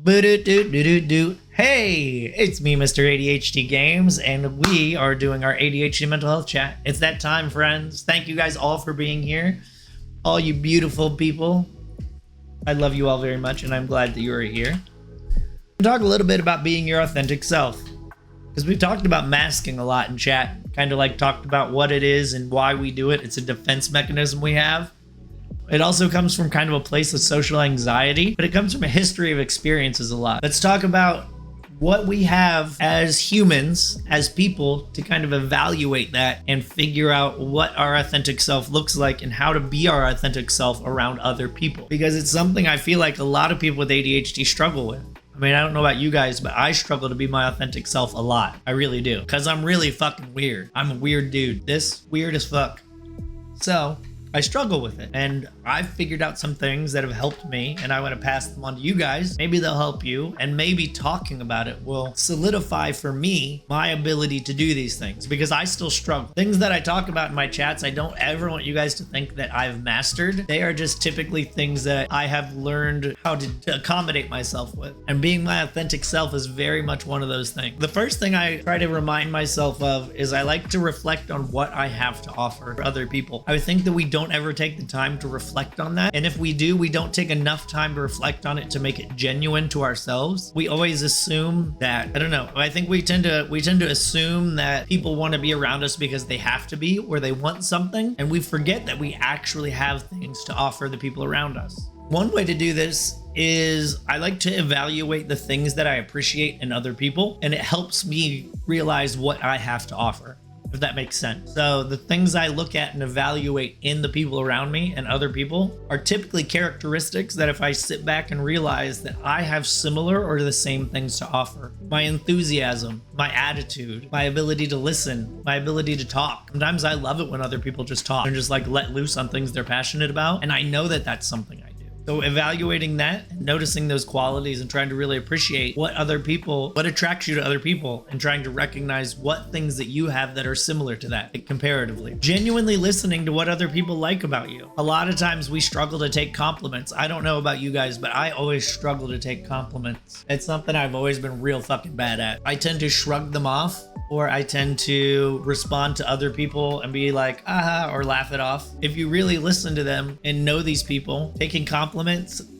Hey, it's me, MrADHDgames, and we are doing our ADHD mental health chat. It's that time, friends. Thank you guys all for being here. All you beautiful people. I love you all very much, and I'm glad that you are here. We'll talk a little bit about being your authentic self, because we've talked about masking a lot in chat, kind of like talked about what it is and why we do it. It's a defense mechanism we have. It also comes from kind of a place of social anxiety, but it comes from a history of experiences a lot. Let's talk about what we have as humans, as people, to kind of evaluate that and figure out what our authentic self looks like and how to be our authentic self around other people. Because it's something I feel like a lot of people with ADHD struggle with. I mean, I don't know about you guys, but I struggle to be my authentic self a lot. I really do. Because I'm really fucking weird. I'm a weird dude. This weird as fuck. So I struggle with it, and I've figured out some things that have helped me, and I want to pass them on to you guys. Maybe they'll help you, and maybe talking about it will solidify for me my ability to do these things, because I still struggle. Things that I talk about in my chats, I don't ever want you guys to think that I've mastered. They are just typically things that I have learned how to accommodate myself with, and being my authentic self is very much one of those things. The first thing I try to remind myself of is I like to reflect on what I have to offer for other people. I think that we don't ever take the time to reflect on that, and if we do, we don't take enough time to reflect on it to make it genuine to ourselves. We always assume that, I don't know, I think we tend to assume that people want to be around us because they have to be, or they want something, and we forget that we actually have things to offer the people around us. One way to do this is I like to evaluate the things that I appreciate in other people, and it helps me realize what I have to offer, if that makes sense. So the things I look at and evaluate in the people around me and other people are typically characteristics that if I sit back and realize that I have similar or the same things to offer. My enthusiasm, my attitude, my ability to listen, my ability to talk. Sometimes I love it when other people just talk and just like let loose on things they're passionate about, and I know that that's something I do. So evaluating that, and noticing those qualities, and trying to really appreciate what attracts you to other people, and trying to recognize what things that you have that are similar to that, like comparatively. Genuinely listening to what other people like about you. A lot of times we struggle to take compliments. I don't know about you guys, but I always struggle to take compliments. It's something I've always been real fucking bad at. I tend to shrug them off, or I tend to respond to other people and be like, aha, or laugh it off. If you really listen to them and know these people, taking compliments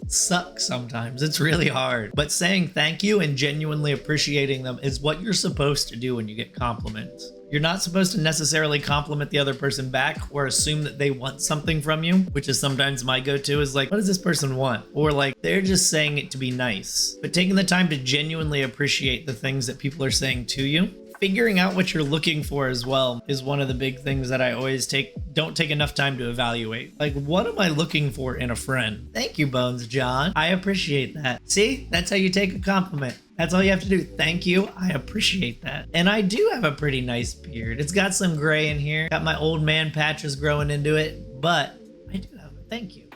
sucks sometimes. It's really hard. But saying thank you and genuinely appreciating them is what you're supposed to do when you get compliments. You're not supposed to necessarily compliment the other person back or assume that they want something from you, which is sometimes my go-to is like, what does this person want? Or like, they're just saying it to be nice. But taking the time to genuinely appreciate the things that people are saying to you. Figuring out what you're looking for as well is one of the big things that I always don't take enough time to evaluate. Like, what am I looking for in a friend? Thank you, Bones John. I appreciate that. See, that's how you take a compliment. That's all you have to do. Thank you. I appreciate that. And I do have a pretty nice beard. It's got some gray in here. Got my old man patches growing into it, but I do have it. Thank you.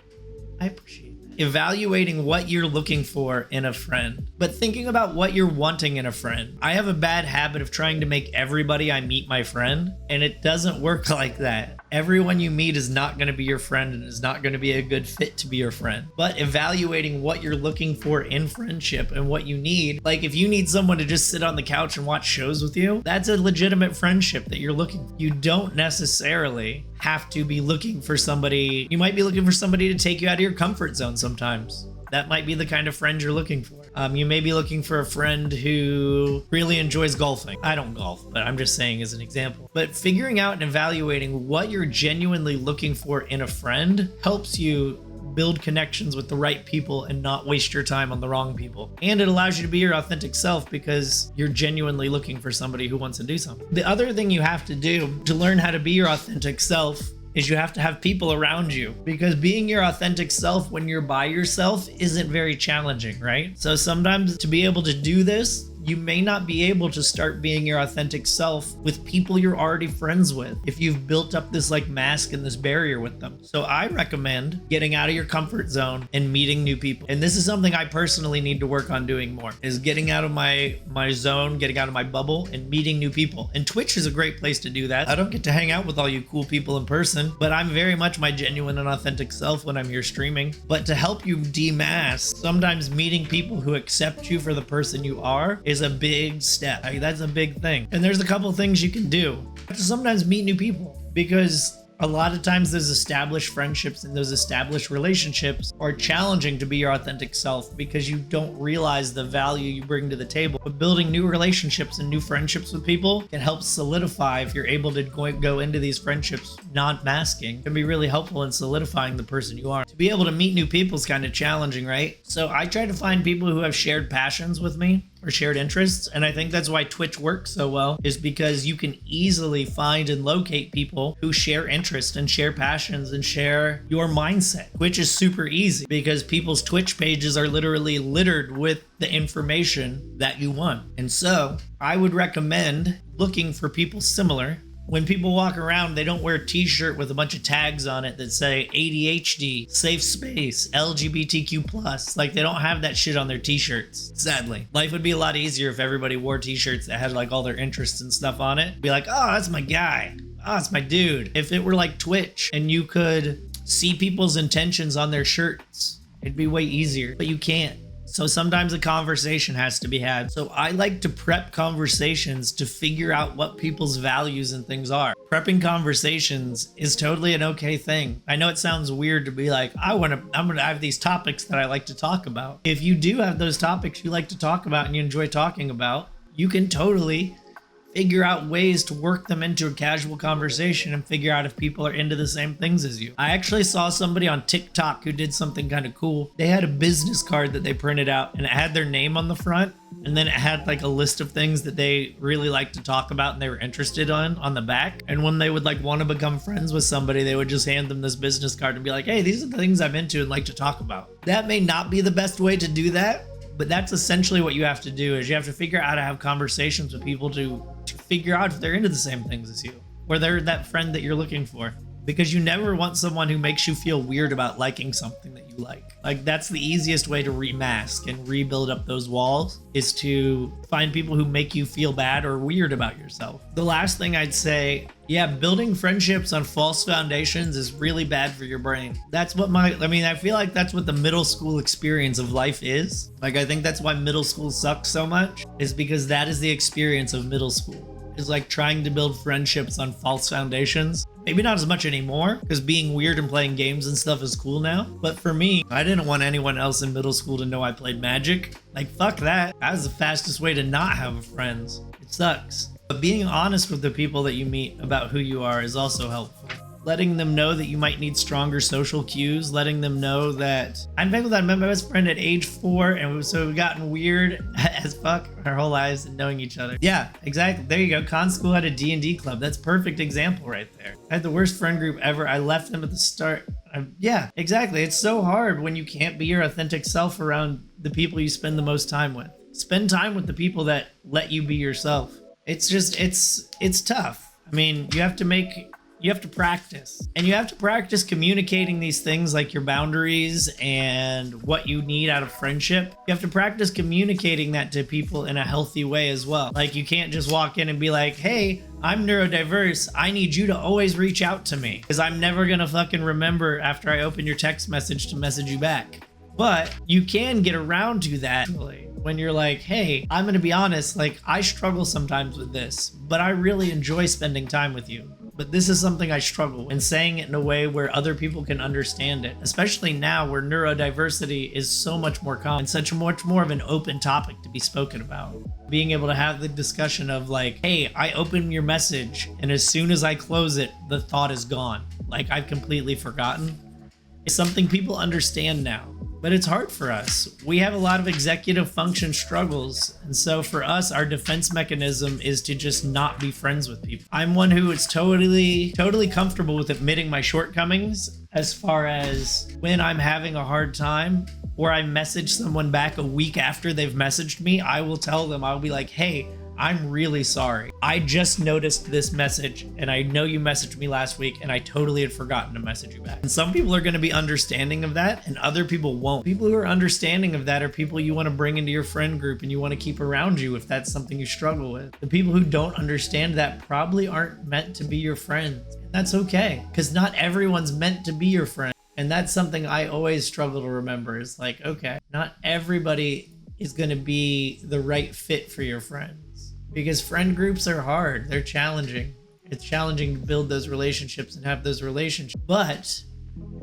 I appreciate it. Evaluating what you're looking for in a friend, but thinking about what you're wanting in a friend. I have a bad habit of trying to make everybody I meet my friend, and it doesn't work like that. Everyone you meet is not going to be your friend and is not going to be a good fit to be your friend. But evaluating what you're looking for in friendship and what you need, like if you need someone to just sit on the couch and watch shows with you, that's a legitimate friendship that you're looking for. You don't necessarily have to be looking for somebody. You might be looking for somebody to take you out of your comfort zone sometimes. That might be the kind of friend you're looking for. You may be looking for a friend who really enjoys golfing. I don't golf, but I'm just saying as an example. But figuring out and evaluating what you're genuinely looking for in a friend helps you build connections with the right people and not waste your time on the wrong people. And it allows you to be your authentic self because you're genuinely looking for somebody who wants to do something. The other thing you have to do to learn how to be your authentic self is you have to have people around you, because being your authentic self when you're by yourself isn't very challenging, right? So sometimes to be able to do this, you may not be able to start being your authentic self with people you're already friends with if you've built up this like mask and this barrier with them. So I recommend getting out of your comfort zone and meeting new people. And this is something I personally need to work on doing more, is getting out of my zone, getting out of my bubble and meeting new people. And Twitch is a great place to do that. I don't get to hang out with all you cool people in person, but I'm very much my genuine and authentic self when I'm here streaming. But to help you demask, sometimes meeting people who accept you for the person you are is a big step. Like, that's a big thing. And there's a couple things you can do. You have to sometimes meet new people, because a lot of times those established friendships and those established relationships are challenging to be your authentic self because you don't realize the value you bring to the table. But building new relationships and new friendships with people can help solidify, if you're able to go into these friendships not masking, can be really helpful in solidifying the person you are. To be able to meet new people is kind of challenging, right? So I try to find people who have shared passions with me or shared interests. And I think that's why Twitch works so well, is because you can easily find and locate people who share interests and share passions and share your mindset. Twitch is super easy because people's Twitch pages are literally littered with the information that you want. And so I would recommend looking for people similar. When people walk around, they don't wear a t-shirt with a bunch of tags on it that say ADHD, safe space, LGBTQ+. Like, they don't have that shit on their t-shirts, sadly. Life would be a lot easier if everybody wore t-shirts that had like all their interests and stuff on it. Be like, oh, that's my guy. Oh, it's my dude. If it were like Twitch and you could see people's intentions on their shirts, it'd be way easier, but you can't. So sometimes a conversation has to be had. So I like to prep conversations to figure out what people's values and things are. Prepping conversations is totally an okay thing. I know it sounds weird to be like, I'm gonna have these topics that I like to talk about. If you do have those topics you like to talk about and you enjoy talking about, you can totally figure out ways to work them into a casual conversation and figure out if people are into the same things as you. I actually saw somebody on TikTok who did something kind of cool. They had a business card that they printed out and it had their name on the front, and then it had like a list of things that they really like to talk about and they were interested on the back. And when they would like want to become friends with somebody, they would just hand them this business card and be like, hey, these are the things I'm into and like to talk about. That may not be the best way to do that, but that's essentially what you have to do, is you have to figure out how to have conversations with people to figure out if they're into the same things as you, or they're that friend that you're looking for. Because you never want someone who makes you feel weird about liking something that you like. Like, that's the easiest way to remask and rebuild up those walls, is to find people who make you feel bad or weird about yourself. The last thing I'd say, yeah, building friendships on false foundations is really bad for your brain. That's what I feel like that's what the middle school experience of life is. Like, I think that's why middle school sucks so much, is because that is the experience of middle school. Is like trying to build friendships on false foundations. Maybe not as much anymore, because being weird and playing games and stuff is cool now. But for me, I didn't want anyone else in middle school to know I played Magic. Like, fuck that. That was the fastest way to not have friends. It sucks. But being honest with the people that you meet about who you are is also helpful. Letting them know that you might need stronger social cues, letting them know that I'm thankful that I met my best friend at age 4, and we've gotten weird as fuck our whole lives and knowing each other. Yeah, exactly. There you go. Con school had a D&D club. That's perfect example right there. I had the worst friend group ever. I left them at the start. Yeah, exactly. It's so hard when you can't be your authentic self around the people you spend the most time with. Spend time with the people that let you be yourself. It's just, it's tough. I mean, you have to practice, and you have to practice communicating these things like your boundaries and what you need out of friendship. You have to practice communicating that to people in a healthy way as well. Like, you can't just walk in and be like, hey, I'm neurodiverse. I need you to always reach out to me, because I'm never going to fucking remember after I open your text message to message you back. But you can get around to that when you're like, hey, I'm going to be honest, like, I struggle sometimes with this, but I really enjoy spending time with you. But this is something I struggle with, and saying it in a way where other people can understand it, especially now where neurodiversity is so much more common and such much more of an open topic to be spoken about. Being able to have the discussion of like, hey, I open your message and as soon as I close it, the thought is gone. Like, I've completely forgotten. It's something people understand now. But it's hard for us. We have a lot of executive function struggles. And so for us, our defense mechanism is to just not be friends with people. I'm one who is totally comfortable with admitting my shortcomings, as far as when I'm having a hard time, or I message someone back a week after they've messaged me, I will tell them, I'll be like, hey, I'm really sorry. I just noticed this message and I know you messaged me last week and I totally had forgotten to message you back. And some people are going to be understanding of that and other people won't. People who are understanding of that are people you want to bring into your friend group and you want to keep around you if that's something you struggle with. The people who don't understand that probably aren't meant to be your friends. And that's okay, because not everyone's meant to be your friend. And that's something I always struggle to remember is like, okay, not everybody is going to be the right fit for your friends. Because friend groups are hard. They're challenging. It's challenging to build those relationships and have those relationships. But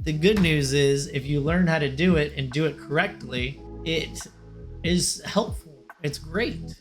the good news is if you learn how to do it and do it correctly, it is helpful. It's great.